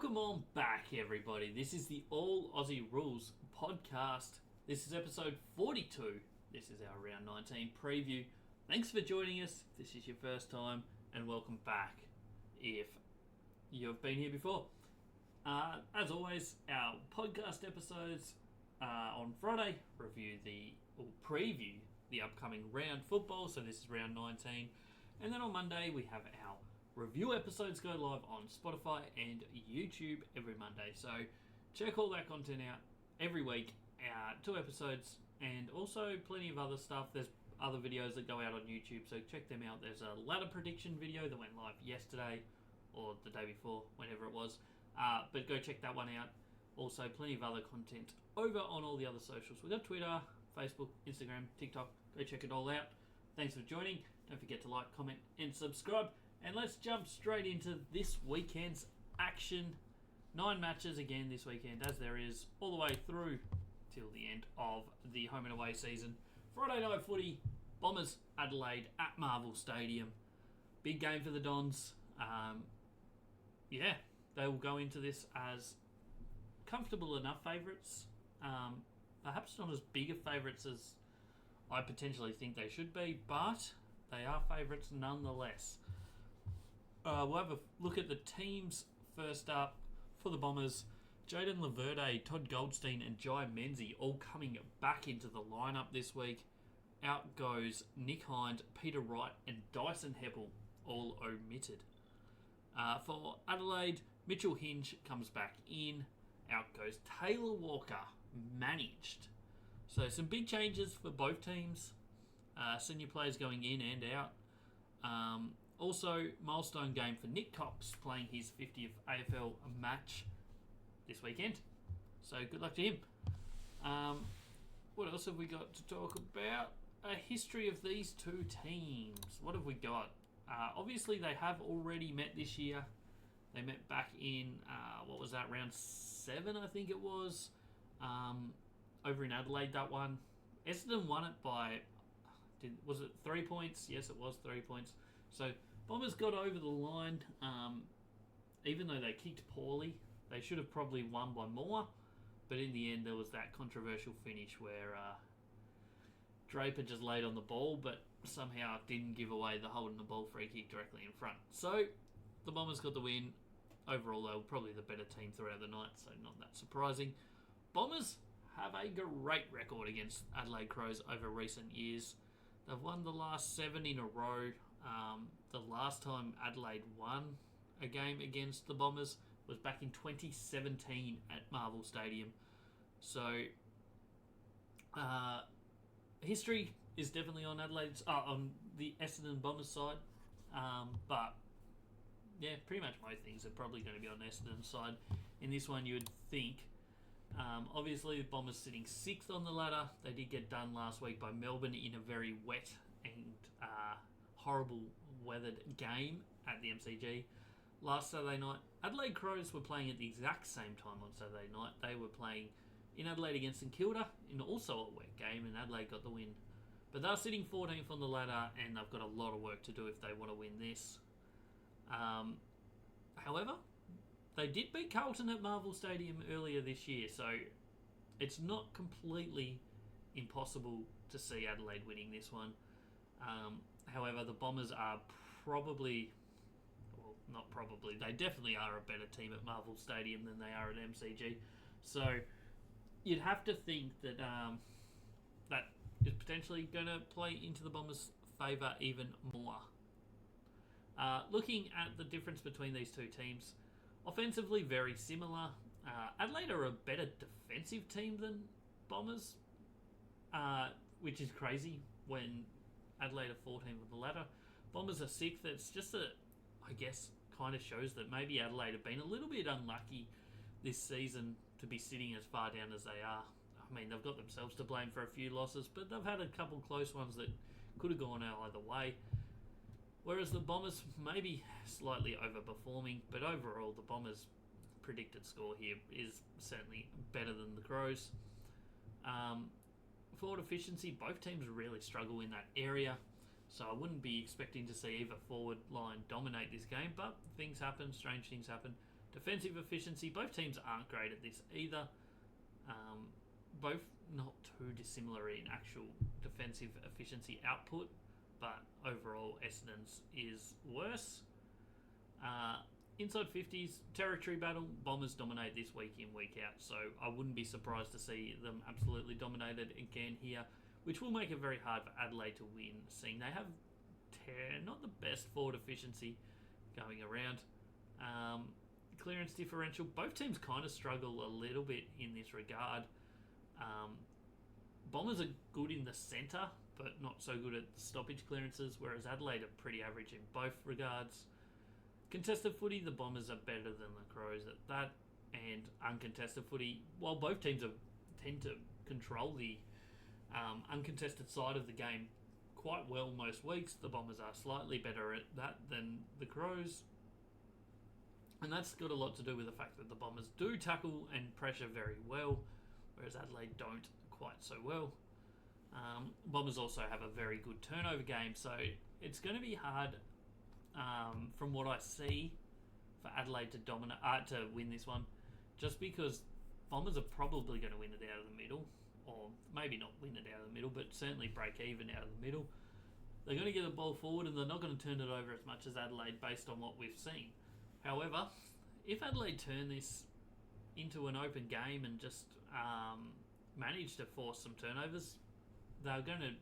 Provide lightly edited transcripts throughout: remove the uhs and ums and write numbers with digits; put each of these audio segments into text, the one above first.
Welcome on back, everybody. This is the All Aussie Rules podcast. This is episode 42. This is our round 19 preview. Thanks for joining us if this is your first time, and welcome back if you've been here before. As always, our podcast episodes on Friday preview the upcoming round football, so this is round 19. And then on Monday, we have our review episodes go live on Spotify and YouTube every Monday. So check all that content out every week. 2 episodes and also plenty of other stuff. There's other videos that go out on YouTube, so check them out. There's a ladder prediction video that went live yesterday or the day before, whenever it was. But go check that one out. Also, plenty of other content over on all the other socials. We've got Twitter, Facebook, Instagram, TikTok. Go check it all out. Thanks for joining. Don't forget to like, comment, and subscribe. And let's jump straight into this weekend's action. 9 matches again this weekend, as there is all the way through till the end of the home and away season. Friday night footy, Bombers Adelaide at Marvel Stadium. Big game for the Dons. They will go into this as comfortable enough favourites. Perhaps not as big of favourites as I potentially think they should be, but they are favourites nonetheless. We'll have a look at the teams first up for the Bombers. Jaden Laverde, Todd Goldstein and Jai Menzie all coming back into the lineup this week. Out goes Nick Hind, Peter Wright and Dyson Heppel, all omitted. For Adelaide, Mitchell Hinge comes back in. Out goes Taylor Walker, managed. So some big changes for both teams. Senior players going in and out. Also, milestone game for Nick Cox, playing his 50th AFL match this weekend. So good luck to him. What else have we got to talk about? A history of these two teams. What have we got? Obviously, they have already met this year. They met back in, round 7, I think it was. Over in Adelaide, that one. Essendon won it by, was it 3 points? Yes, it was 3 points. So Bombers got over the line, even though they kicked poorly. They should have probably won by more, but in the end there was that controversial finish where Draper just laid on the ball, but somehow didn't give away the holding the ball free kick directly in front. So the Bombers got the win. Overall, they were probably the better team throughout the night, so not that surprising. Bombers have a great record against Adelaide Crows over recent years. They've won the last 7 in a row. The last time Adelaide won a game against the Bombers was back in 2017 at Marvel Stadium. So, history is definitely on on the Essendon Bombers side. But yeah, pretty much most things are probably going to be on Essendon's side. In this one, you would think. Obviously, the Bombers sitting 6th on the ladder. They did get done last week by Melbourne in a very wet and horrible weathered game at the MCG. Last Saturday night, Adelaide Crows were playing at the exact same time on Saturday night. They were playing in Adelaide against St Kilda in also a wet game, and Adelaide got the win. But they're sitting 14th on the ladder, and they've got a lot of work to do if they want to win this. However, they did beat Carlton at Marvel Stadium earlier this year, so it's not completely impossible to see Adelaide winning this one. However, the Bombers are they definitely are a better team at Marvel Stadium than they are at MCG. So you'd have to think that that is potentially going to play into the Bombers' favour even more. Looking at the difference between these two teams, offensively very similar. Adelaide are a better defensive team than Bombers, which is crazy when Adelaide are 14th on the ladder. Bombers are 6th. It's just kind of shows that maybe Adelaide have been a little bit unlucky this season to be sitting as far down as they are. I mean, they've got themselves to blame for a few losses, but they've had a couple close ones that could have gone out either way. Whereas the Bombers maybe slightly overperforming, but overall the Bombers' predicted score here is certainly better than the Crows. Forward efficiency, both teams really struggle in that area. So I wouldn't be expecting to see either forward line dominate this game, but things happen, strange things happen. Defensive efficiency, both teams aren't great at this either. Both not too dissimilar in actual defensive efficiency output, but overall Essendon's is worse. Inside 50s, territory battle, Bombers dominate this week in, week out, so I wouldn't be surprised to see them absolutely dominated again here, which will make it very hard for Adelaide to win, seeing they have not the best forward efficiency going around. Clearance differential, both teams kind of struggle a little bit in this regard. Bombers are good in the centre, but not so good at stoppage clearances, whereas Adelaide are pretty average in both regards. Contested footy, the Bombers are better than the Crows at that, and uncontested footy, while both teams tend to control the uncontested side of the game quite well most weeks, the Bombers are slightly better at that than the Crows. And that's got a lot to do with the fact that the Bombers do tackle and pressure very well, whereas Adelaide don't quite so well. Bombers also have a very good turnover game, so it's going to be hard, from what I see, for Adelaide to win this one, just because Bombers are probably going to win it out of the middle, or maybe not win it out of the middle, but certainly break even out of the middle. They're going to get the ball forward, and they're not going to turn it over as much as Adelaide based on what we've seen. However, if Adelaide turn this into an open game and just manage to force some turnovers, they're going to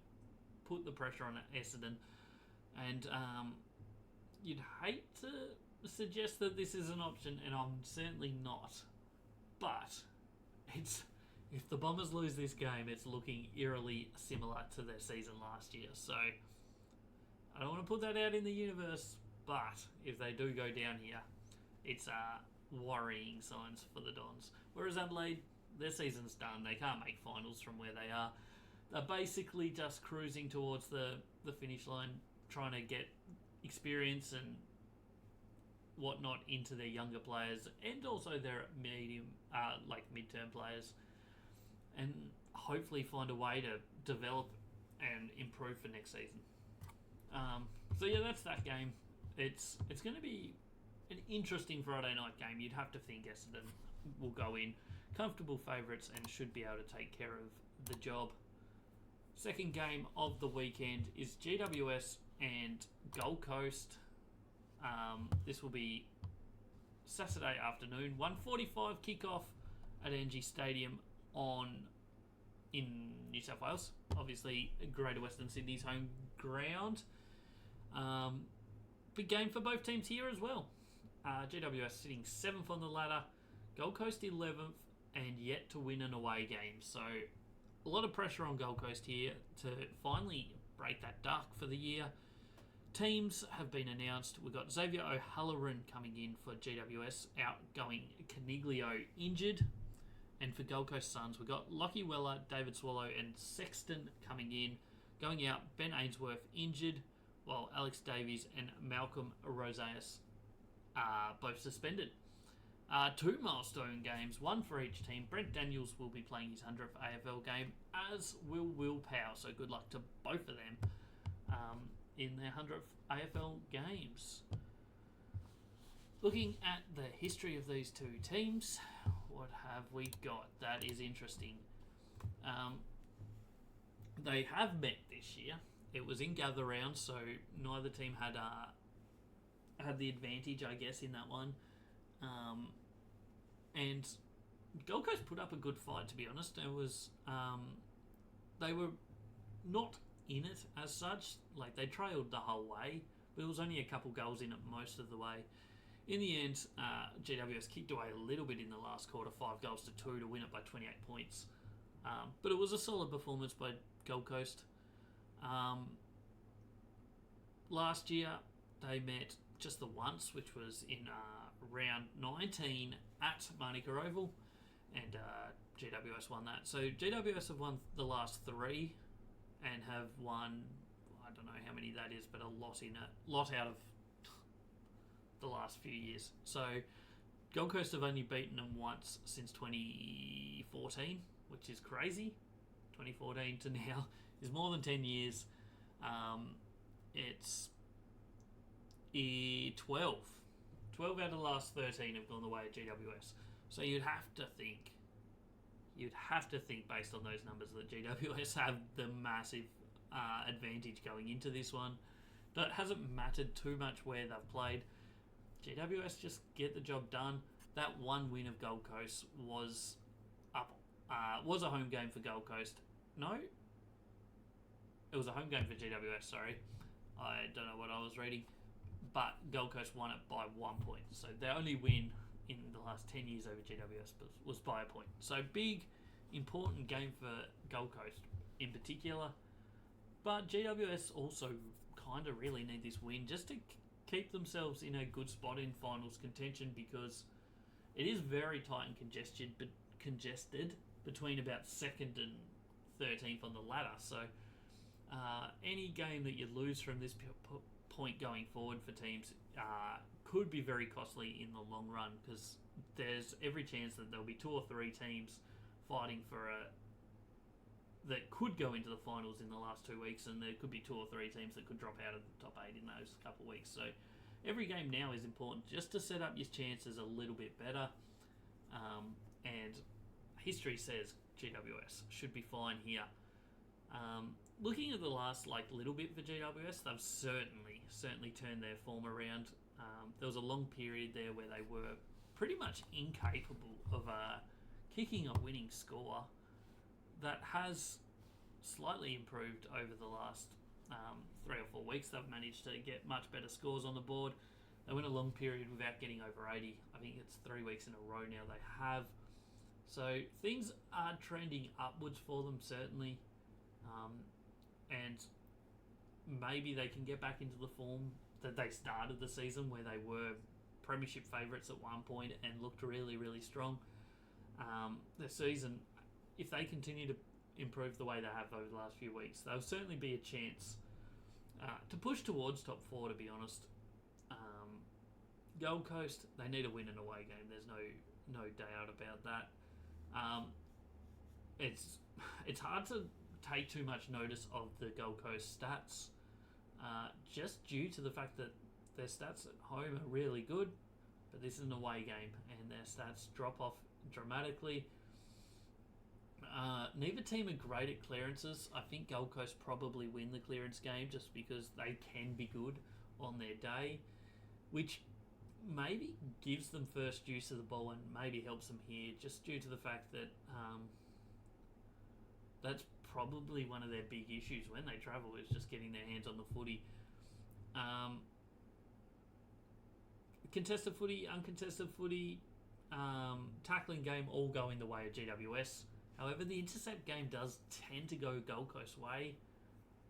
put the pressure on Essendon. And you'd hate to suggest that this is an option, and I'm certainly not. But if the Bombers lose this game, it's looking eerily similar to their season last year. So I don't want to put that out in the universe, but if they do go down here, it's worrying signs for the Dons. Whereas Adelaide, their season's done. They can't make finals from where they are. They're basically just cruising towards the finish line, trying to get experience and whatnot into their younger players and also their mid-term players, and hopefully find a way to develop and improve for next season. So yeah, that's that game. It's going to be an interesting Friday night game. You'd have to think Essendon will go in comfortable favourites and should be able to take care of the job. Second game of the weekend is GWS and Gold Coast. This will be Saturday afternoon, 1:45 kickoff at NG Stadium in New South Wales. Obviously, Greater Western Sydney's home ground. Big game for both teams here as well. GWS sitting 7th on the ladder, Gold Coast 11th, and yet to win an away game. So a lot of pressure on Gold Coast here to finally break that duck for the year. Teams have been announced. We've got Xavier O'Halloran coming in for GWS, outgoing Caniglio injured. And for Gold Coast Suns, we've got Lockie Weller, David Swallow and Sexton coming in. Going out, Ben Ainsworth injured, while Alex Davies and Malcolm Rosas are both suspended. 2 milestone games, one for each team. Brent Daniels will be playing his 100th AFL game, as will Will Powell. So good luck to both of them in their 100th AFL games. Looking at the history of these two teams, what have we got that is interesting? They have met this year. It was in gather round, so neither team had the advantage, I guess, in that one. And Gold Coast put up a good fight, to be honest. It was they were not in it as such. Like, they trailed the whole way, but there was only a couple goals in it most of the way. In the end, GWS kicked away a little bit in the last quarter, 5-2 to win it by 28 points. But it was a solid performance by Gold Coast. Last year, they met just the once, which was in round 19 at Manuka Oval, and GWS won that. So GWS have won the last 3 and have won, I don't know how many that is, but a lot out of the last few years. So Gold Coast have only beaten them once since 2014, which is crazy. 2014 to now is more than 10 years. It's 12 12 out of the last 13 have gone the way of GWS. So you'd have to think based on those numbers that GWS have the massive advantage going into this one. But it hasn't mattered too much where they've played. GWS just get the job done. That one win of Gold Coast was a home game for Gold Coast. No, it was a home game for GWS. Sorry, I don't know what I was reading, but Gold Coast won it by 1 point. So their only win in the last 10 years over GWS was by a point. So big, important game for Gold Coast in particular. But GWS also kind of really need this win just to keep themselves in a good spot in finals contention, because it is very tight and congested between about 2nd and 13th on the ladder. So any game that you lose from this point going forward for teams could be very costly in the long run, because there's every chance that there'll be 2 or 3 teams fighting for that could go into the finals in the last 2 weeks, and there could be 2 or 3 teams that could drop out of the top 8 in those couple of weeks. So every game now is important just to set up your chances a little bit better. And history says GWS should be fine here. Looking at the last little bit for GWS, they've certainly turned their form around. There was a long period there where they were pretty much incapable of kicking a winning score. That has slightly improved over the last 3 or 4 weeks. They've managed to get much better scores on the board. They went a long period without getting over 80. I think it's 3 weeks in a row now they have. So things are trending upwards for them, certainly. And maybe they can get back into the form that they started the season, where they were premiership favourites at one point and looked really, really strong. The season, if they continue to improve the way they have over the last few weeks, there'll certainly be a chance to push towards top 4, to be honest. Gold Coast, they need a win and away game. There's no doubt about that. It's hard to take too much notice of the Gold Coast stats, just due to the fact that their stats at home are really good, but this is an away game and their stats drop off dramatically. Neither team are great at clearances. I think Gold Coast probably win the clearance game just because they can be good on their day, which maybe gives them first use of the ball and maybe helps them here, just due to the fact that that's probably one of their big issues when they travel, is just getting their hands on the footy. Contested footy, uncontested footy, tackling game all going the way of GWS. However, the intercept game does tend to go Gold Coast way,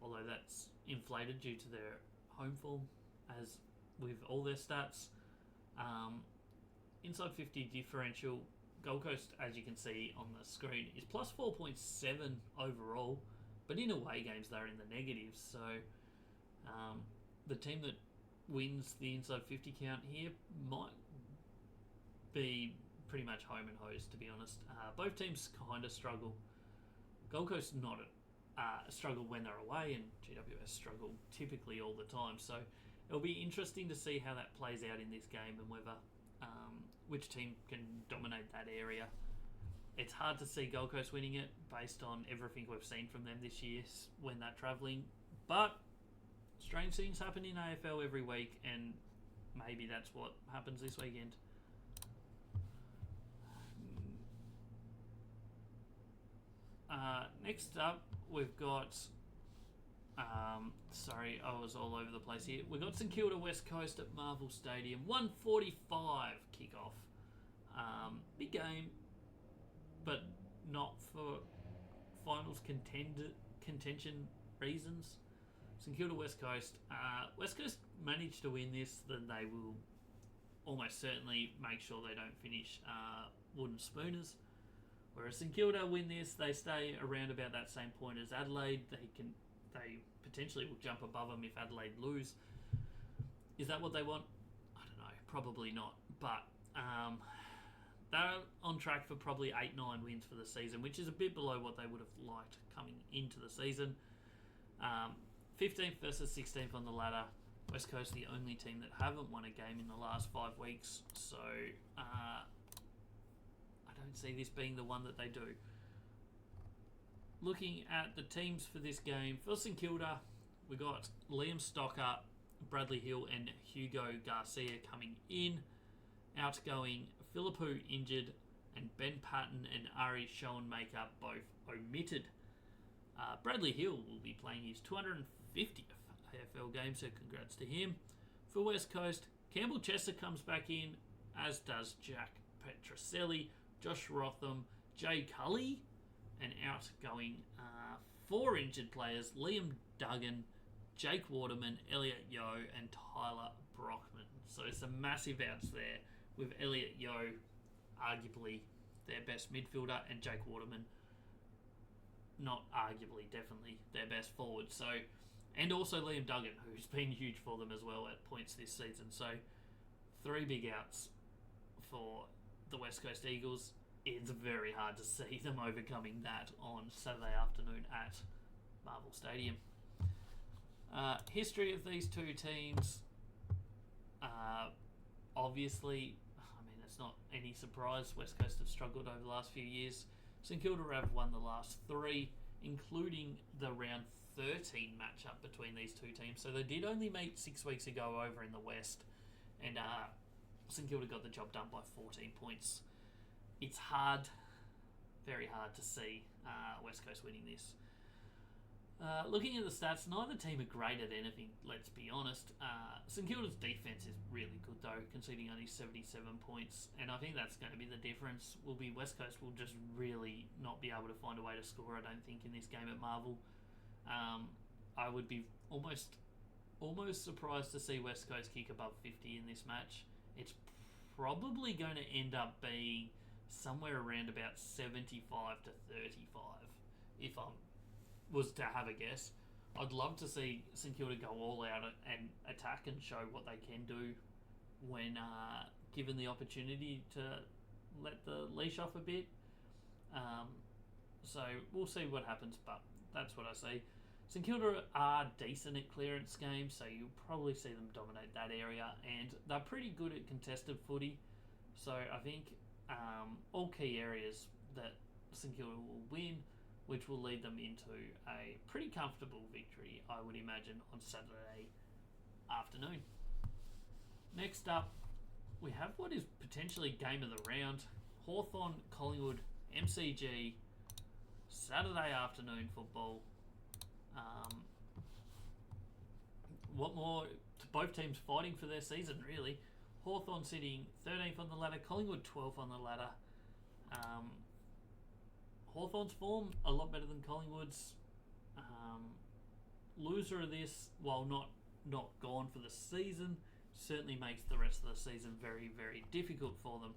although that's inflated due to their home form, as with all their stats. Inside 50 differential, Gold Coast, as you can see on the screen, is plus 4.7 overall, but in away games they're in the negatives. So the team that wins the inside 50 count here might be pretty much home and hosed, to be honest. Both teams kind of struggle. Gold Coast not struggle when they're away, and GWS struggle typically all the time. So it'll be interesting to see how that plays out in this game, and whether which team can dominate that area. It's hard to see Gold Coast winning it based on everything we've seen from them this year when they're travelling, but strange things happen in AFL every week, and maybe that's what happens this weekend. Next up, we've got... sorry, I was all over the place here. We've got St Kilda West Coast at Marvel Stadium. 1:45 kickoff. Big game, but not for finals contention reasons. St Kilda West Coast. West Coast managed to win this, then they will almost certainly make sure they don't finish wooden spooners. Whereas St Kilda win this, they stay around about that same point as Adelaide. They potentially will jump above them if Adelaide lose. Is that what they want? I don't know. Probably not. But they're on track for probably 8-9 wins for the season, which is a bit below what they would have liked coming into the season. 15th versus 16th on the ladder. West Coast the only team that haven't won a game in the last 5 weeks, so I don't see this being the one that they do. Looking at the teams for this game, for St Kilda, we got Liam Stocker, Bradley Hill and Hugo Garcia coming in. Outgoing, Philippou injured, and Ben Patton and Ari Schoenmaker both omitted. Bradley Hill will be playing his 250th AFL game, so congrats to him. For West Coast, Campbell Chester comes back in, as does Jack Petroselli, Josh Rotham, Jay Cully, and outgoing 4 injured players, Liam Duggan, Jake Waterman, Elliot Yeo, and Tyler Brockman. So some massive outs there, with Elliot Yeo arguably their best midfielder and Jake Waterman not arguably, definitely their best forward. So, and also Liam Duggan, who's been huge for them as well at points this season. So 3 big outs for the West Coast Eagles. It's very hard to see them overcoming that on Saturday afternoon at Marvel Stadium. History of these two teams. Obviously, I mean, it's not any surprise. West Coast have struggled over the last few years. St Kilda have won the last 3, including the round 13 matchup between these two teams. So they did only meet 6 weeks ago over in the West, and St Kilda got the job done by 14 points. It's hard, very hard to see West Coast winning this. Looking at the stats, neither team are great at anything, let's be honest. St Kilda's defence is really good though, conceding only 77 points, and I think that's going to be the difference. Will be West Coast will just really not be able to find a way to score, I don't think, in this game at Marvel. I would be almost surprised to see West Coast kick above 50 in this match. It's probably going to end up being somewhere around about 75 to 35, if I was to have a guess. I'd love to see St Kilda go all out and attack and show what they can do when given the opportunity to let the leash off a bit. So we'll see what happens, but that's what I see. St Kilda are decent at clearance games, so you'll probably see them dominate that area, and they're pretty good at contested footy. So I think all key areas that St Kilda will win, which will lead them into a pretty comfortable victory, I would imagine, on Saturday afternoon. Next up, we have what is potentially game of the round. Hawthorn, Collingwood, MCG, Saturday afternoon football. What more? Both teams fighting for their season, really. Hawthorn sitting 13th on the ladder, Collingwood 12th on the ladder. Hawthorn's form a lot better than Collingwood's. Loser of this, while not gone for the season, certainly makes the rest of the season very, very difficult for them.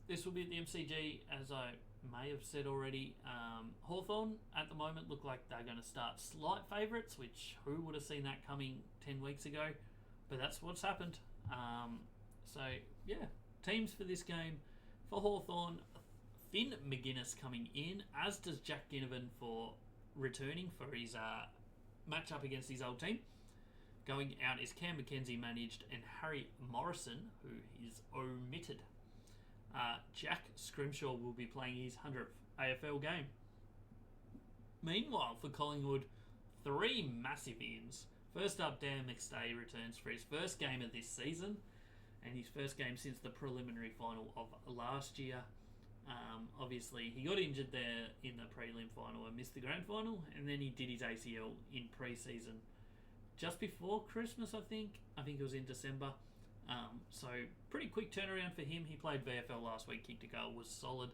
This will be at the MCG, as I may have said already. Hawthorn at the moment look like they're going to start slight favourites, which who would have seen that coming 10 weeks ago? But that's what's happened. So, yeah, teams for this game. For Hawthorn, Finn McGuinness coming in, as does Jack Ginnivan for returning for his matchup against his old team. Going out is Cam McKenzie managed and Harry Morrison, who is omitted. Jack Scrimshaw will be playing his 100th AFL game. Meanwhile, for Collingwood, 3 massive ins. First up, Dan McStay returns for his first game of this season, and his first game since the preliminary final of last year. Obviously, he got injured there in the prelim final and missed the grand final, and then he did his ACL in pre-season just before Christmas, I think. I think it was in December. So pretty quick turnaround for him. He played VFL last week, kicked a goal, was solid.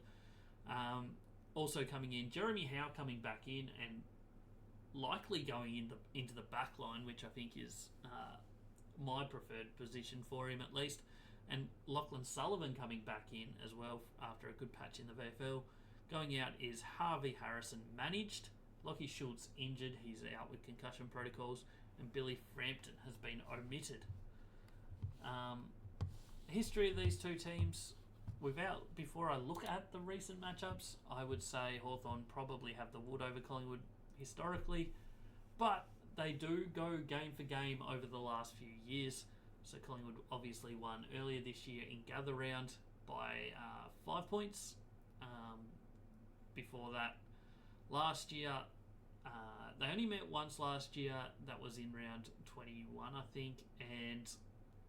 Also coming in, Jeremy Howe coming back in and likely going into the back line, which I think is my preferred position for him at least. And Lachlan Sullivan coming back in as well after a good patch in the VFL. Going out is Harvey Harrison managed. Lockie Schultz injured. He's out with concussion protocols. And Billy Frampton has been omitted. History of these two teams. Before I look at the recent matchups, I would say Hawthorn probably have the wood over Collingwood historically. But they do go game for game over the last few years. So Collingwood obviously won earlier this year in Gather Round by 5 points. Before that, last year, they only met once last year. That was in round 21, I think, and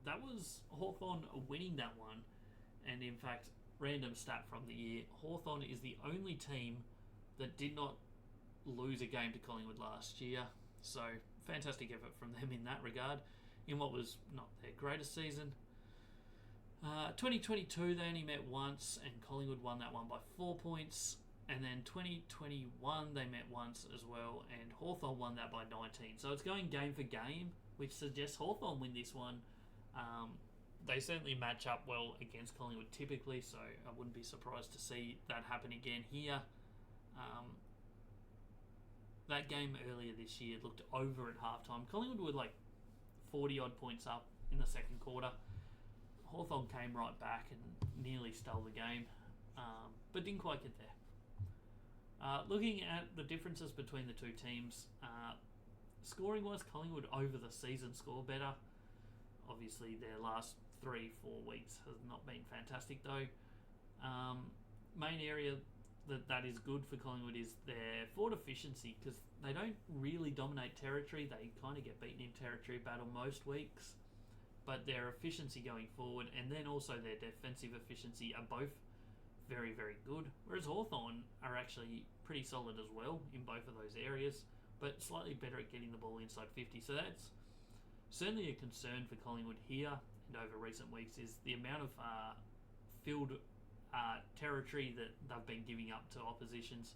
that was Hawthorn winning that one. And in fact, random stat from the year, Hawthorn is the only team that did not lose a game to Collingwood last year. So fantastic effort from them in that regard, in what was not their greatest season. 2022, they only met once, and Collingwood won that one by 4 points. And then 2021, they met once as well, and Hawthorn won that by 19. So it's going game for game, which suggests Hawthorn win this one. They certainly match up well against Collingwood typically, so I wouldn't be surprised to see that happen again here. That game earlier this year looked over at halftime. Collingwood were like 40-odd points up in the second quarter. Hawthorn came right back and nearly stole the game, but didn't quite get there. Looking at the differences between the two teams, scoring-wise, Collingwood over the season score better. Obviously, their last 3-4 weeks has not been fantastic though. Main area that is good for Collingwood is their forward efficiency, because they don't really dominate territory. They kind of get beaten in territory battle most weeks, but their efficiency going forward and then also their defensive efficiency are both very, very good, whereas Hawthorn are actually pretty solid as well in both of those areas, but slightly better at getting the ball inside 50. So that's certainly a concern for Collingwood here and over recent weeks, is the amount of field territory that they've been giving up to oppositions.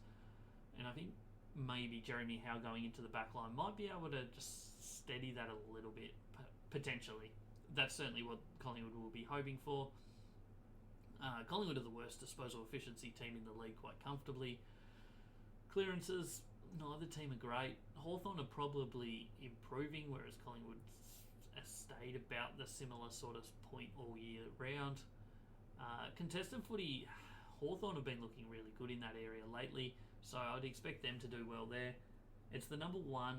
And I think maybe Jeremy Howe going into the back line might be able to just steady that a little bit, potentially. That's certainly what Collingwood will be hoping for. Collingwood are the worst disposal efficiency team in the league quite comfortably. Clearances, neither team are great. Hawthorn are probably improving, whereas Collingwood stayed about the similar sort of point all year round. Contested footy, Hawthorn have been looking really good in that area lately, so I'd expect them to do well there. It's the number 1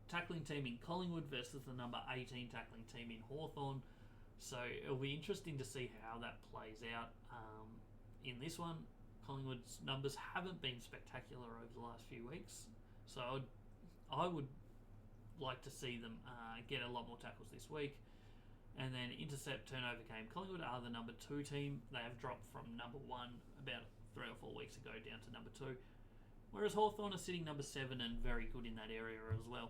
tackling team in Collingwood versus the number 18 tackling team in Hawthorn. So it'll be interesting to see how that plays out in this one. Collingwood's numbers haven't been spectacular over the last few weeks, so I would like to see them get a lot more tackles this week. And then intercept turnover game. Collingwood are the number 2 team. They have dropped from number 1 about 3 or 4 weeks ago down to number 2, whereas Hawthorn are sitting number 7 and very good in that area as well.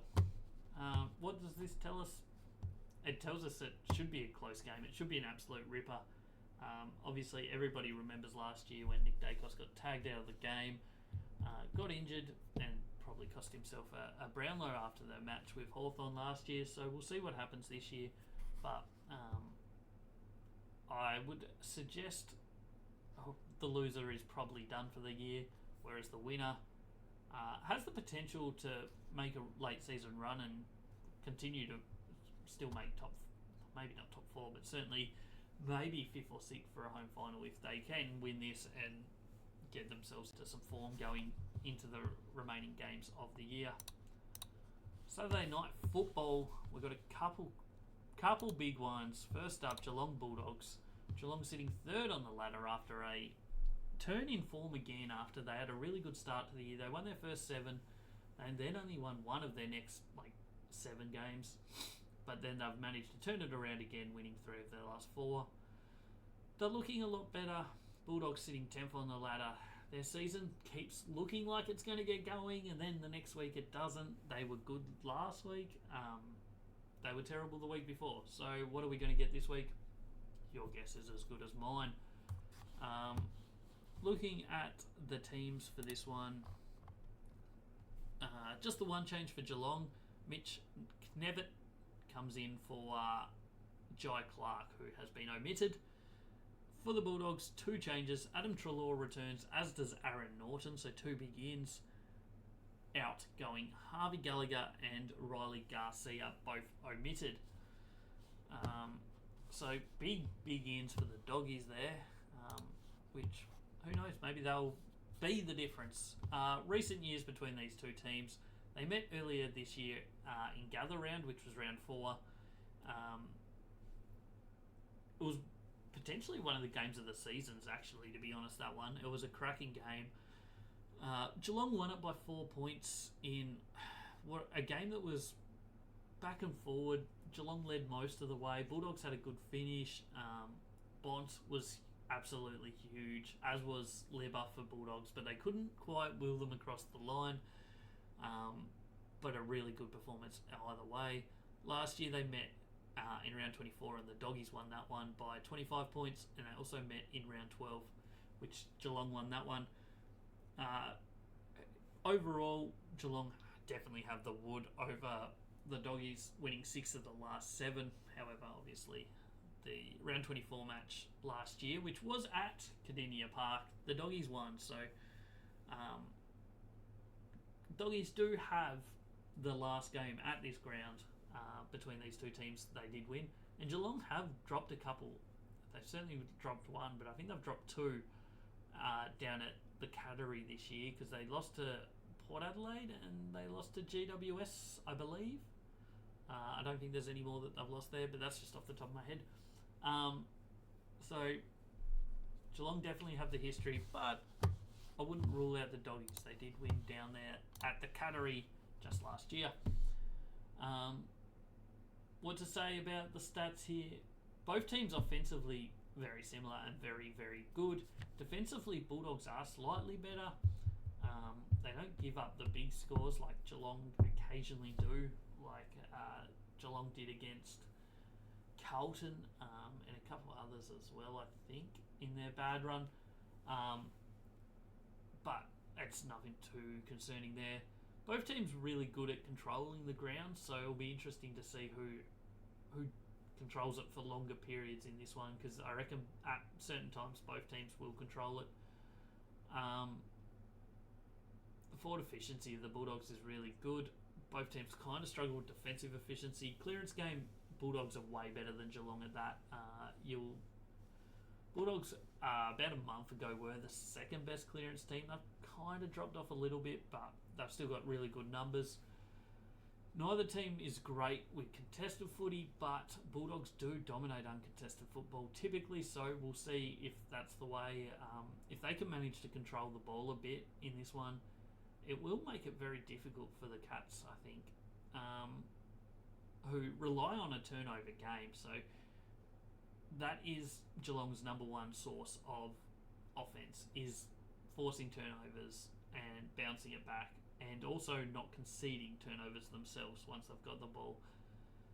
What does this tell us? It tells us it should be a close game. It should be an absolute ripper. Obviously, everybody remembers last year when Nick Dacos got tagged out of the game, got injured, and probably cost himself a Brownlow after the match with Hawthorn last year. So we'll see what happens this year. But I would suggest the loser is probably done for the year, whereas the winner has the potential to make a late season run and continue to still make maybe not top 4, but certainly maybe 5th or 6th for a home final if they can win this and get themselves to some form going into the remaining games of the year. Saturday night football, we've got a couple big ones. First up, Geelong Bulldogs. Geelong sitting 3rd on the ladder after a turn in form again after they had a really good start to the year. They won their first 7 and then only won 1 of their next 7 games. But then they've managed to turn it around again, winning 3 of their last 4. They're looking a lot better. Bulldogs sitting 10th on the ladder. Their season keeps looking like it's going to get going, and then the next week it doesn't. They were good last week. They were terrible the week before. So what are we going to get this week? Your guess is as good as mine. Looking at the teams for this one, just the one change for Geelong. Mitch Knevitt comes in for Jai Clark, who has been omitted. For the Bulldogs, 2 changes. Adam Treloar returns, as does Aaron Norton, so 2 big ins. Out going Harvey Gallagher and Riley Garcia, both omitted. So big ins for the Doggies there, which, who knows, maybe they'll be the difference. Recent years between these two teams, They met earlier this year in Gather Round, which was round 4. It was potentially one of the games of the seasons, actually, to be honest, that one. It was a cracking game. Geelong won it by 4 points in a game that was back and forward. Geelong led most of the way. Bulldogs had a good finish. Bont was absolutely huge, as was Leber for Bulldogs, but they couldn't quite wheel them across the line. But a really good performance either way. Last year they met in round 24 and the Doggies won that one by 25 points, and they also met in round 12, which Geelong won that one. Overall, Geelong definitely have the wood over the Doggies, winning 6 of the last 7. However, obviously, the round 24 match last year, which was at Cardinia Park, the Doggies won. So, Doggies do have the last game at this ground between these two teams. They did win, and Geelong have dropped a couple. They've certainly dropped one, but I think they've dropped 2 down at the Cattery this year, because they lost to Port Adelaide and they lost to GWS, I believe. I don't think there's any more that they've lost there, but that's just off the top of my head. So Geelong definitely have the history, but I wouldn't rule out the Doggies. They did win down there at the Cattery just last year. What to say about the stats here? Both teams offensively very similar and very, very good. Defensively, Bulldogs are slightly better. They don't give up the big scores like Geelong occasionally do, like Geelong did against Carlton and a couple of others as well, I think, in their bad run. But it's nothing too concerning there. Both teams really good at controlling the ground, so it'll be interesting to see who controls it for longer periods in this one, because I reckon at certain times both teams will control it. The forward efficiency of the Bulldogs is really good. Both teams kind of struggle with defensive efficiency. Clearance game, Bulldogs are way better than Geelong at that. Bulldogs about a month ago were the second best clearance team. They've kind of dropped off a little bit, but they've still got really good numbers. Neither team is great with contested footy, but Bulldogs do dominate uncontested football typically, so we'll see if that's the way. If they can manage to control the ball a bit in this one, it will make it very difficult for the Cats, I think, who rely on a turnover game. So that is Geelong's number one source of offense, is forcing turnovers and bouncing it back, and also not conceding turnovers themselves once they've got the ball.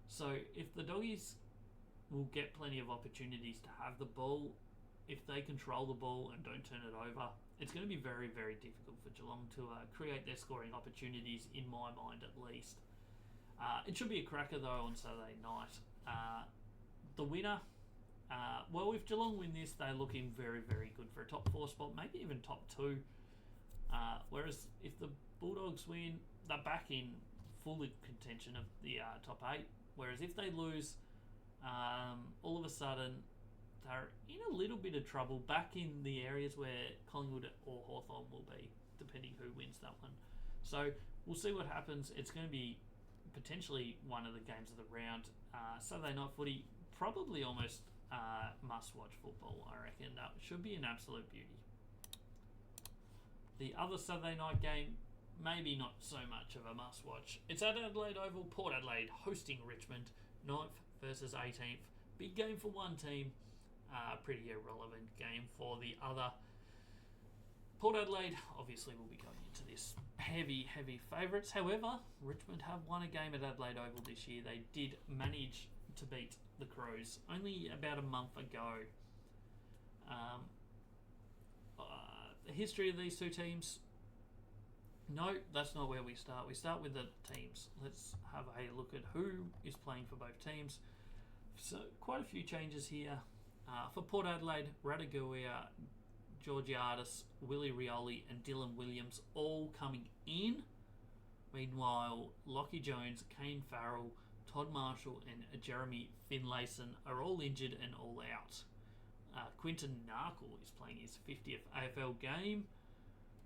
So if the Doggies will get plenty of opportunities to have the ball, if they control the ball and don't turn it over, it's going to be very, very difficult for Geelong to create their scoring opportunities, in my mind at least. It should be a cracker though on Saturday night. The winner, well, if Geelong win this, they're looking very, very good for a top 4 spot, maybe even top 2. Whereas if the Bulldogs win, they're back in full contention of the top 8. Whereas if they lose, all of a sudden they're in a little bit of trouble, back in the areas where Collingwood or Hawthorn will be, depending who wins that one. So we'll see what happens. It's going to be potentially one of the games of the round. Saturday night footy, probably almost must-watch football, I reckon. Should be an absolute beauty. The other Saturday night game, maybe not so much of a must-watch. It's at Adelaide Oval, Port Adelaide hosting Richmond, 9th versus 18th. Big game for one team, pretty irrelevant game for the other. Port Adelaide obviously will be going into this heavy, heavy favourites. However, Richmond have won a game at Adelaide Oval this year. They did manage to beat the Crows only about a month ago. The history of these two teams, no, that's not where we start. We start with the teams. Let's have a look at who is playing for both teams. So quite a few changes here. For Port Adelaide, Radagua, Georgiadis, Willie Rioli and Dylan Williams all coming in. Meanwhile, Lockie Jones, Kane Farrell, Todd Marshall and Jeremy Finlayson are all injured and all out. Quinton Narkle is playing his 50th AFL game.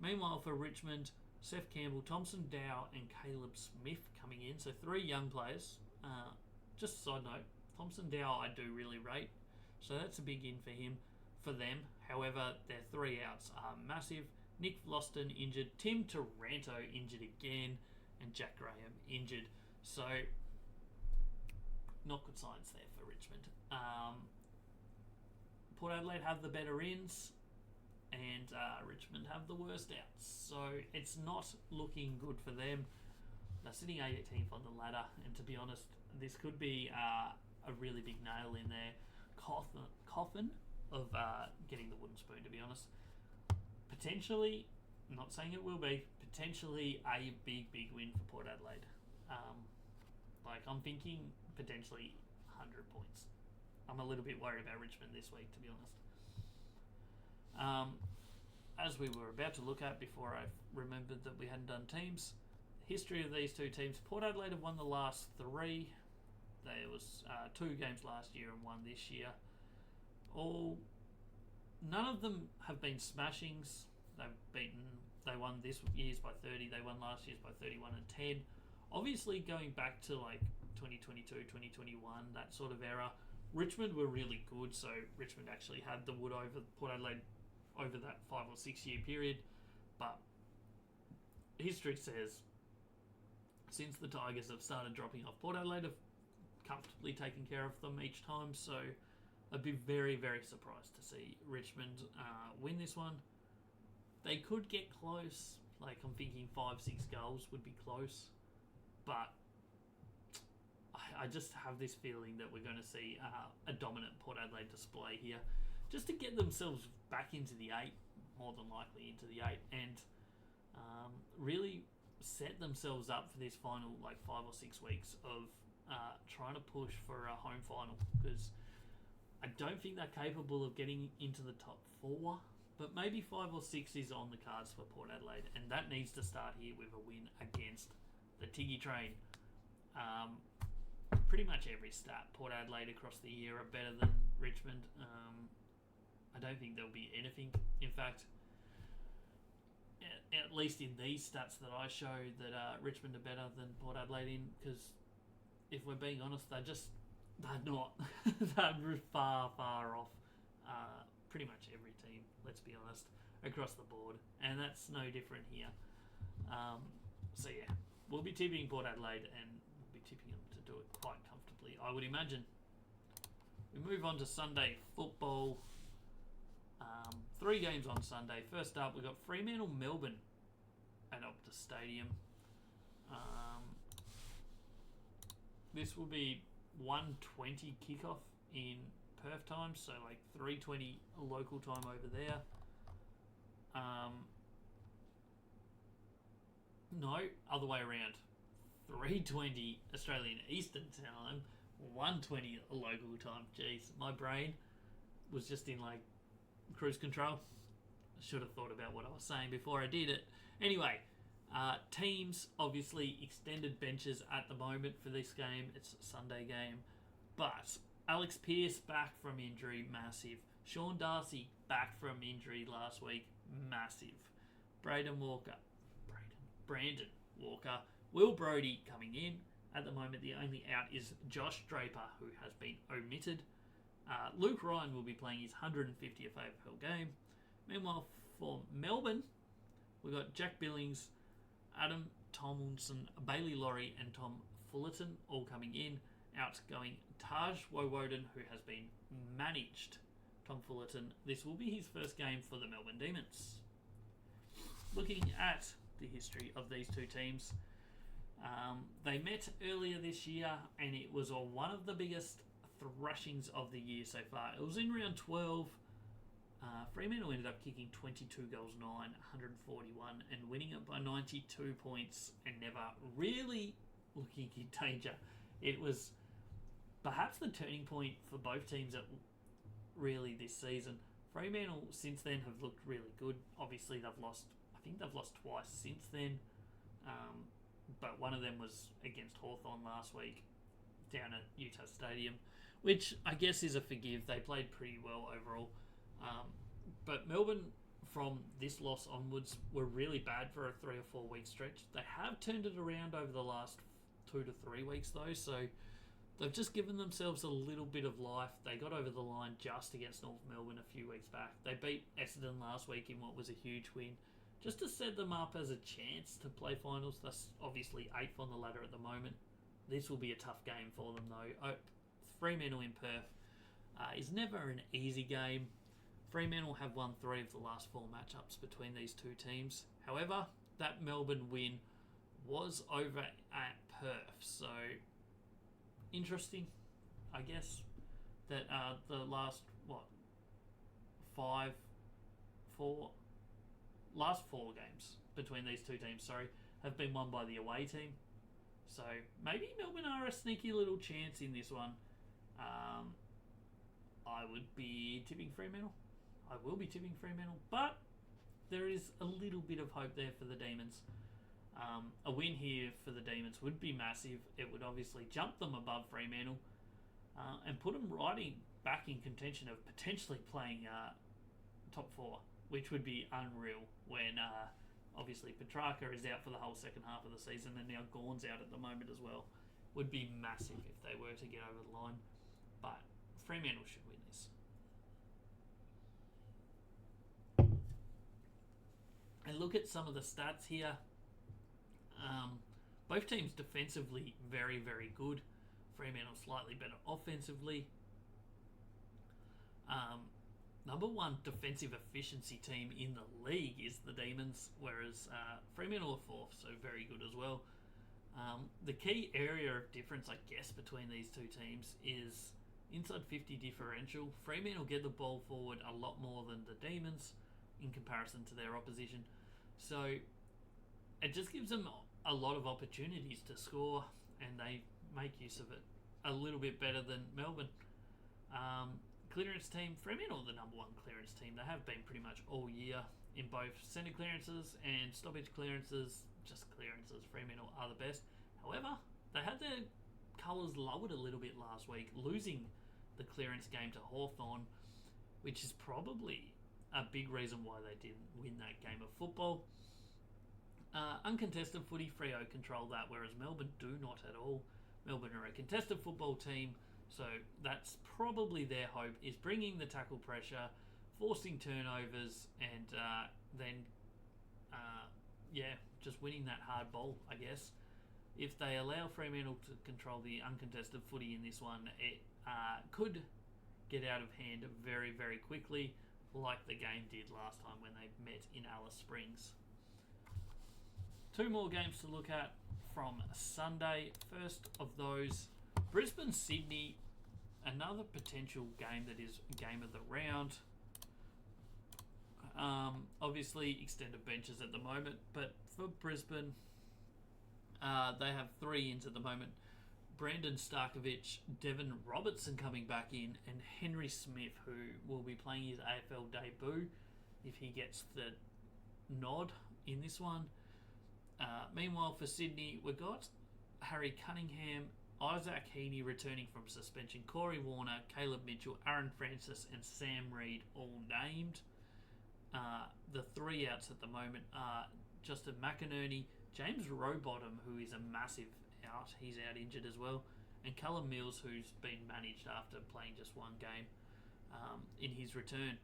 Meanwhile, for Richmond, Seth Campbell, Thompson Dow, and Caleb Smith coming in. So 3 young players. Just a side note, Thompson Dow I do really rate. So that's a big in for them. However, their 3 outs are massive. Nick Vlauston injured, Tim Taranto injured again, and Jack Graham injured. So, not good signs there for Richmond. Port Adelaide have the better ins, and Richmond have the worst outs. So, it's not looking good for them. They're sitting 18th on the ladder, and to be honest, this could be a really big nail in their coffin of getting the wooden spoon, to be honest. Potentially, I'm not saying it will be, potentially a big win for Port Adelaide. I'm thinking potentially 100 points. I'm a little bit worried about Richmond this week, to be honest. As we were about to look at before I remembered that we hadn't done teams, history of these 2 teams. Port Adelaide have won the last 3. There was 2 games last year and 1 this year. None of them have been smashings. They won this year's by 30. They won last year's by 31 and 10. Obviously, going back to 2022, 2021, that sort of era, Richmond were really good. So Richmond actually had the wood over Port Adelaide over that 5 or 6 year period. But history says since the Tigers have started dropping off, Port Adelaide have comfortably taken care of them each time. So I'd be very surprised to see Richmond win this one. They could get close. I'm thinking 5-6 goals would be close. But I just have this feeling that we're going to see a dominant Port Adelaide display here. Just to get themselves back into the 8, more than likely into the 8, and really set themselves up for this final 5 or 6 weeks of trying to push for a home final, because I don't think they're capable of getting into the top 4, but maybe 5 or 6 is on the cards for Port Adelaide, and that needs to start here with a win against the Tiggy Train. Pretty much every stat, Port Adelaide across the year are better than Richmond. I don't think there'll be anything. In fact, at least in these stats that I show, that Richmond are better than Port Adelaide in, because if we're being honest, they're not. They're far off pretty much every team, let's be honest, across the board. And that's no different here. So yeah, we'll be tipping Port Adelaide, and we'll be tipping them to do it quite comfortably, I would imagine. We move on to Sunday football. 3 games on Sunday. First up, we've got Fremantle Melbourne at Optus Stadium. This will be 1:20 kickoff in Perth time, so 3:20 local time over there. No, other way around. 3:20 Australian Eastern time, 1:20 local time. Jeez, my brain was just in cruise control. I should have thought about what I was saying before I did it. Anyway, teams obviously extended benches at the moment for this game. It's a Sunday game, but Alex Pearce back from injury, massive. Sean Darcy back from injury last week, massive. Brandon Walker, Will Brodie coming in. At the moment, the only out is Josh Draper, who has been omitted. Luke Ryan will be playing his 150th AFL game. Meanwhile, for Melbourne, we've got Jack Billings, Adam Tomlinson, Bailey Laurie, and Tom Fullerton all coming in. Outgoing Taj Wowoden, who has been managed. Tom Fullerton, this will be his first game for the Melbourne Demons. Looking at the history of these 2 teams, they met earlier this year, and it was one of the biggest thrashings of the year so far. It was in round 12. Fremantle ended up kicking 22 goals 9, 141, and winning it by 92 points, and never really looking in danger. It was perhaps the turning point for both teams really this season. Fremantle since then have looked really good. Obviously they've lost twice since then, but one of them was against Hawthorn last week down at Utah Stadium, which I guess is a forgive. They played pretty well overall. But Melbourne from this loss onwards were really bad for a 3 or 4 week stretch. They have turned it around over the last 2 to 3 weeks though, so they've just given themselves a little bit of life. They got over the line just against North Melbourne a few weeks back. They beat Essendon last week in what was a huge win, just to set them up as a chance to play finals. That's obviously 8th on the ladder at the moment. This will be a tough game for them though. Fremantle in Perth is never an easy game. Fremantle have won 3 of the last 4 matchups between these two teams. However, that Melbourne win was over at Perth, so interesting, I guess, that the last last 4 games between these two teams, have been won by the away team. So maybe Melbourne are a sneaky little chance in this one. I would be tipping Fremantle. I will be tipping Fremantle, but there is a little bit of hope there for the Demons. A win here for the Demons would be massive. It would obviously jump them above Fremantle and put them back in contention of potentially playing top 4, which would be unreal when obviously Petrarca is out for the whole second half of the season and now Gawn's out at the moment as well. Would be massive if they were to get over the line, but Fremantle should win this. And look at some of the stats here. Both teams defensively very, very good. Fremantle slightly better offensively. Number 1 defensive efficiency team in the league is the Demons, whereas Fremantle are 4th, so very good as well. The key area of difference, I guess, between these two teams is inside 50 differential. Fremantle get the ball forward a lot more than the Demons in comparison to their opposition. So it just gives them a lot of opportunities to score, and they make use of it a little bit better than Melbourne. Clearance team, Fremantle the number 1 clearance team. They have been pretty much all year in both centre clearances and stoppage clearances. Just clearances, Fremantle are the best. However, they had their colours lowered a little bit last week, losing the clearance game to Hawthorn, which is probably a big reason why they didn't win that game of football. Uncontested footy, Freo control that, whereas Melbourne do not at all. Melbourne are a contested football team, so that's probably their hope, is bringing the tackle pressure, forcing turnovers, and then just winning that hard ball, I guess. If they allow Fremantle to control the uncontested footy in this one, it could get out of hand very, very quickly, like the game did last time when they met in Alice Springs. 2 more games to look at from Sunday. First of those, Brisbane-Sydney, another potential game that is game of the round. Obviously, extended benches at the moment, but for Brisbane, they have 3 ins at the moment. Brandon Starkovich, Devon Robertson coming back in, and Henry Smith, who will be playing his AFL debut if he gets the nod in this one. Meanwhile, for Sydney, we've got Harry Cunningham, Isaac Heaney returning from suspension, Corey Warner, Caleb Mitchell, Aaron Francis, and Sam Reid all named. The 3 outs at the moment are Justin McInerney, James Rowbottom, who is a massive out, he's out injured as well, and Callum Mills, who's been managed after playing just 1 game in his return.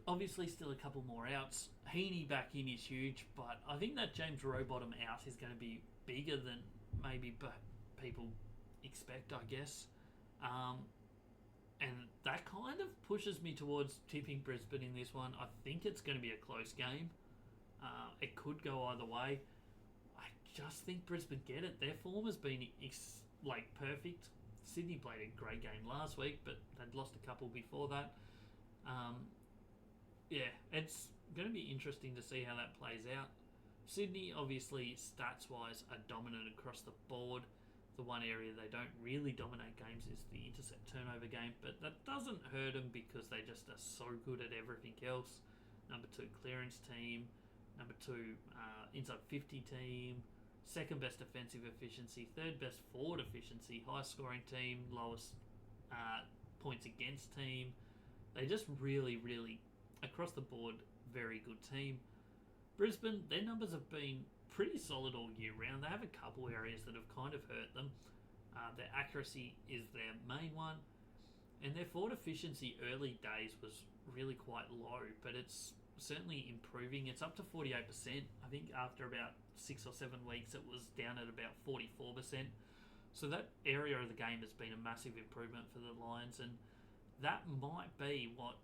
Obviously, still a couple more outs. Heaney back in is huge, but I think that James Rowbottom out is going to be bigger than maybe people expect, I guess. And that kind of pushes me towards tipping Brisbane in this one. I think it's going to be a close game. It could go either way. I just think Brisbane get it. Their form has been perfect. Sydney played a great game last week, but they'd lost a couple before that. It's going to be interesting to see how that plays out. Sydney, obviously, stats-wise, are dominant across the board. The one area they don't really dominate games is the intercept turnover game, but that doesn't hurt them because they just are so good at everything else. Number 2 clearance team, number 2 inside 50 team, 2nd best defensive efficiency, 3rd best forward efficiency, highest scoring team, lowest points against team. They just really, really across the board, very good team. Brisbane, their numbers have been pretty solid all year round. They have a couple areas that have kind of hurt them. Their accuracy is their main one, and their forward efficiency early days was really quite low, but it's certainly improving. It's up to 48%. I think after about 6 or 7 weeks, it was down at about 44%. So that area of the game has been a massive improvement for the Lions, and that might be what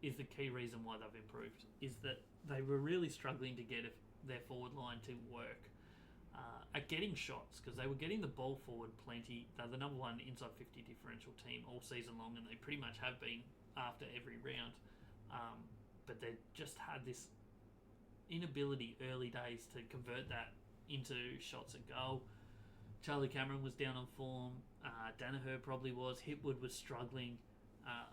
is the key reason why they've improved, is that they were really struggling to get their forward line to work at getting shots, because they were getting the ball forward plenty. They're the number one inside 50 differential team all season long, and they pretty much have been after every round. But they just had this inability early days to convert that into shots at goal. Charlie Cameron was down on form. Danaher probably was. Hipwood was struggling.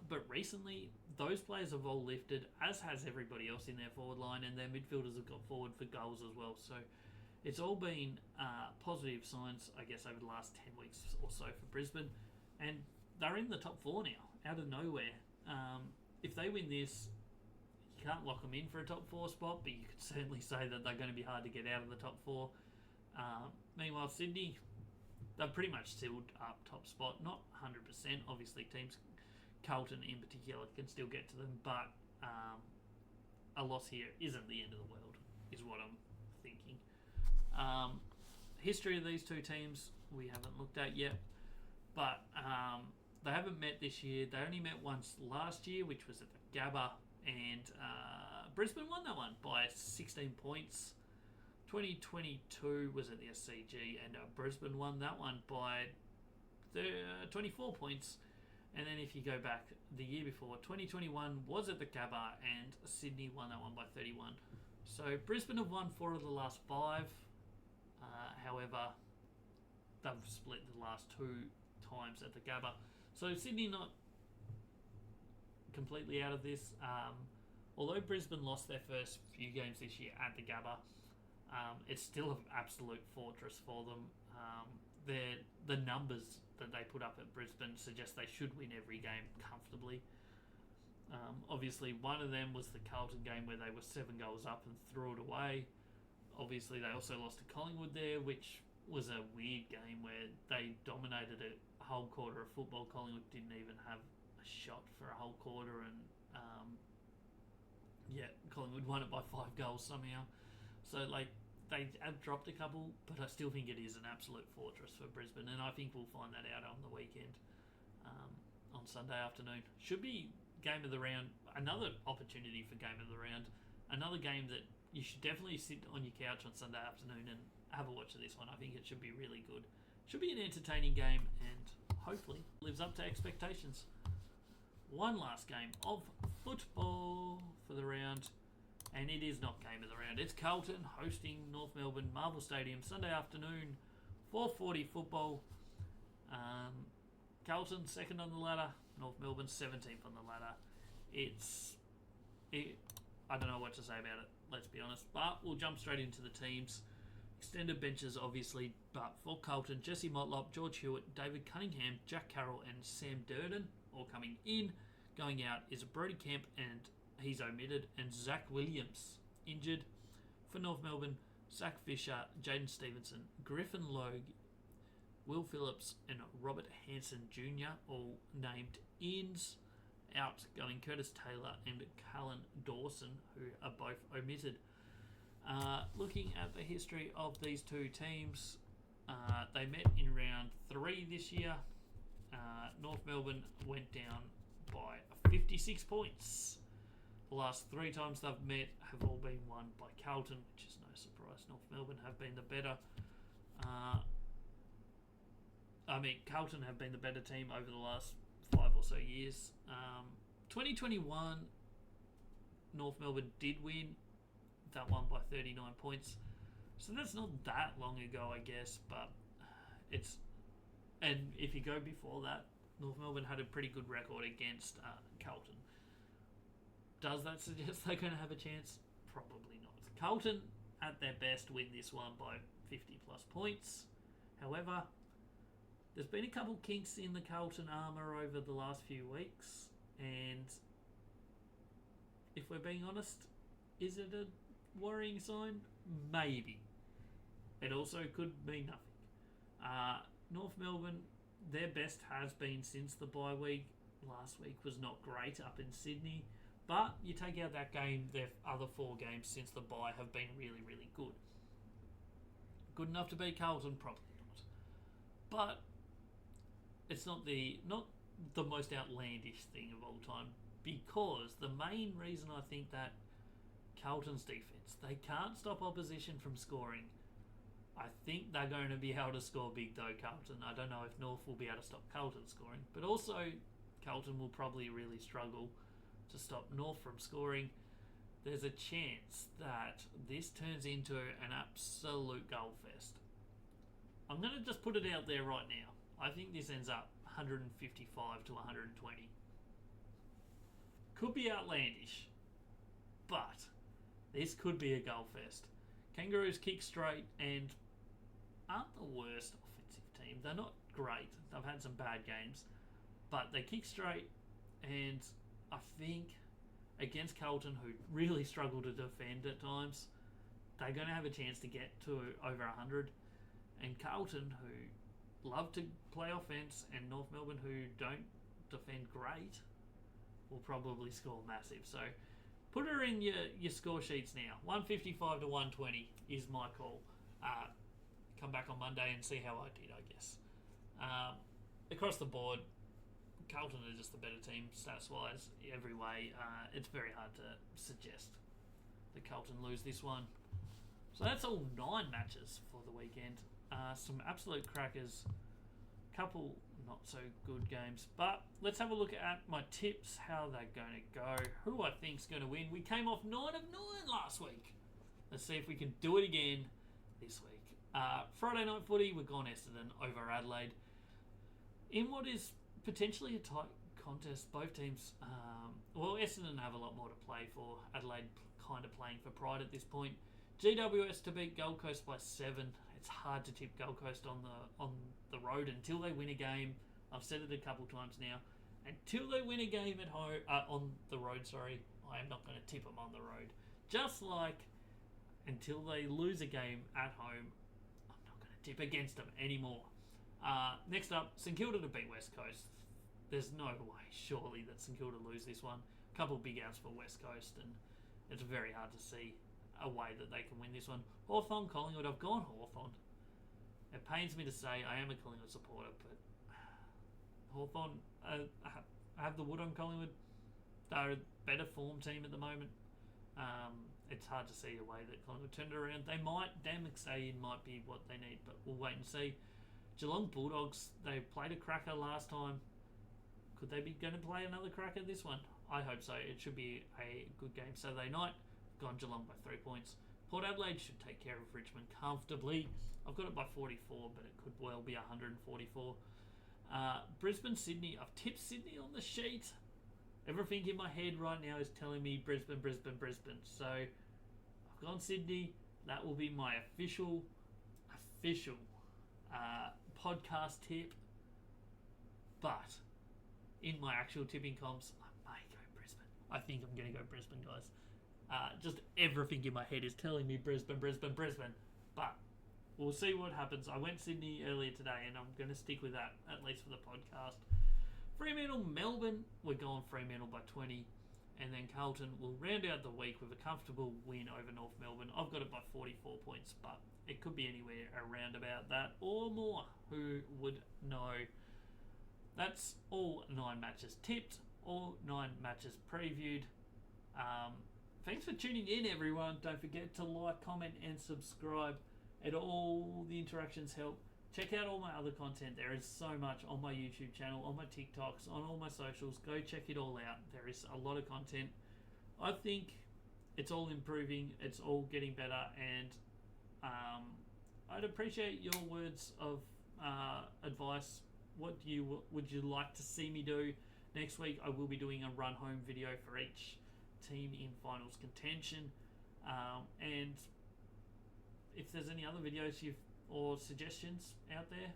But recently, those players have all lifted, as has everybody else in their forward line, and their midfielders have got forward for goals as well. So it's all been positive signs, I guess, over the last 10 weeks or so for Brisbane. And they're in the top 4 now, out of nowhere. If they win this, you can't lock them in for a top 4 spot, but you could certainly say that they're going to be hard to get out of the top 4. Meanwhile, Sydney, they've pretty much sealed up top spot. Not 100%. Obviously, teams, Carlton in particular, can still get to them, but a loss here isn't the end of the world, is what I'm thinking. History of these two teams we haven't looked at yet, but they haven't met this year. They only met once last year, which was at the Gabba, and Brisbane won that one by 16 points. 2022 was at the SCG, and Brisbane won that one by 24 points. And then if you go back the year before, 2021 was at the Gabba, and Sydney won that one by 31. So Brisbane have won 4 of the last 5. However, they've split the last 2 times at the Gabba. So Sydney not completely out of this. Although Brisbane lost their first few games this year at the Gabba, it's still an absolute fortress for them. The numbers that they put up at Brisbane suggest they should win every game comfortably. Obviously, one of them was the Carlton game where they were 7 goals up and threw it away. Obviously, they also lost to Collingwood there, which was a weird game where they dominated a whole quarter of football. Collingwood didn't even have a shot for a whole quarter, and Collingwood won it by 5 goals somehow. So, they have dropped a couple, but I still think it is an absolute fortress for Brisbane, and I think we'll find that out on the weekend, on Sunday afternoon. Should be game of the round, another opportunity for game of the round, another game that you should definitely sit on your couch on Sunday afternoon and have a watch of this one. I think it should be really good. Should be an entertaining game, and hopefully lives up to expectations. One last game of football for the round, and it is not game of the round. It's Carlton hosting North Melbourne, Marvel Stadium, Sunday afternoon, 4:40 football. Carlton second on the ladder, North Melbourne 17th on the ladder. I don't know what to say about it, let's be honest. But we'll jump straight into the teams. Extended benches, obviously, but for Carlton, Jesse Motlop, George Hewitt, David Cunningham, Jack Carroll, and Sam Durden all coming in. Going out is Brody Kemp, and he's omitted, and Zach Williams injured. For North Melbourne, Zach Fisher, Jaden Stevenson, Griffin Logue, Will Phillips, and Robert Hansen Jr. all named ins. Out going Curtis Taylor and Cullen Dawson, who are both omitted. Looking at the history of these two teams, they met in round 3 this year. North Melbourne went down by 56 points. The last 3 times they've met have all been won by Carlton, which is no surprise. North Melbourne have been the better. Carlton have been the better team over the last 5 or so years. 2021, North Melbourne did win. That one by 39 points. So that's not that long ago, I guess, but it's... And if you go before that, North Melbourne had a pretty good record against Carlton. Does that suggest they're going to have a chance? Probably not. Carlton, at their best, win this one by 50 plus points. However, there's been a couple kinks in the Carlton armour over the last few weeks, and we're being honest. Is it a worrying sign? Maybe. It also could mean nothing. North Melbourne, their best has been since the bye week. Last week was not great up in Sydney. But you take out that game, their other 4 games since the bye have been really, really good. Good enough to beat Carlton? Probably not. But it's not the most outlandish thing of all time, because the main reason I think that Carlton's defence, they can't stop opposition from scoring. I think they're going to be able to score big though, Carlton. I don't know if North will be able to stop Carlton scoring, but also Carlton will probably really struggle to stop North from scoring. There's a chance that this turns into an absolute goal fest. I'm going to just put it out there right now. I think this ends up 155 to 120. Could be outlandish, but this could be a goal fest. Kangaroos kick straight and aren't the worst offensive team. They're not great. They've had some bad games, but they kick straight, and I think against Carlton, who really struggle to defend at times, they're going to have a chance to get to over 100. And Carlton, who love to play offense, and North Melbourne, who don't defend great, will probably score massive. So put her in your score sheets now. 155 to 120 is my call. Come back on Monday and see how I did, I guess. Across the board, Carlton are just the better team, stats-wise, every way. It's very hard to suggest that Carlton lose this one. So that's all 9 matches for the weekend. Some absolute crackers. Couple not so good games. But let's have a look at my tips, how they're going to go, who I think's going to win. We came off 9 of 9 last week. Let's see if we can do it again this week. Friday night footy, we've gone Essendon over Adelaide. In what is potentially a tight contest, both teams, Essendon have a lot more to play for. Adelaide kind of playing for pride at this point. GWS to beat Gold Coast by 7. It's hard to tip Gold Coast on the road until they win a game. I've said it a couple times now. Until they win a game at home, on the road, I am not going to tip them on the road. Just like until they lose a game at home, I'm not going to tip against them anymore. Next up, St Kilda to beat West Coast. There's no way, surely, that St Kilda lose this one. A couple of big outs for West Coast, and it's very hard to see a way that they can win this one. Hawthorn, Collingwood, I've gone Hawthorn. It pains me to say I am a Collingwood supporter, but Hawthorn, I have the wood on Collingwood. They're a better form team at the moment. It's hard to see a way that Collingwood turned it around. They might, Dan McStay might be what they need, but we'll wait and see. Geelong Bulldogs, they played a cracker last time. Could they be going to play another cracker this one? I hope so. It should be a good game Saturday night. Gone Geelong by 3 points. Port Adelaide should take care of Richmond comfortably. I've got it by 44, but it could well be 144. Brisbane, Sydney. I've tipped Sydney on the sheet. Everything in my head right now is telling me Brisbane. So I've gone Sydney. That will be my official podcast tip. But in my actual tipping comps, I may go Brisbane. I think I'm going to go Brisbane, guys. Just everything in my head is telling me Brisbane. But we'll see what happens. I went Sydney earlier today, and I'm going to stick with that, at least for the podcast. Fremantle, Melbourne. We're going Fremantle by 20. And then Carlton will round out the week with a comfortable win over North Melbourne. I've got it by 44 points, but it could be anywhere around about that or more. Who would know? That's all 9 matches tipped, all 9 matches previewed. Thanks for tuning in, everyone. Don't forget to like, comment, and subscribe. All the interactions help. Check out all my other content. There is so much on my YouTube channel, on my TikToks, on all my socials. Go check it all out. There is a lot of content. I think it's all improving. It's all getting better, and I'd appreciate your words of advice. What would you like to see me do? Next week, I will be doing a run home video for each team in finals contention, and if there's any other videos or suggestions out there,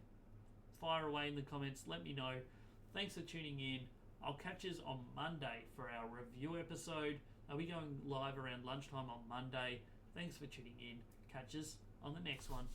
fire away in the comments. Let me know. Thanks for tuning in. I'll catch you on Monday for our review episode. I'll be going live around lunchtime on Monday. Thanks for tuning in. Catch us on the next one.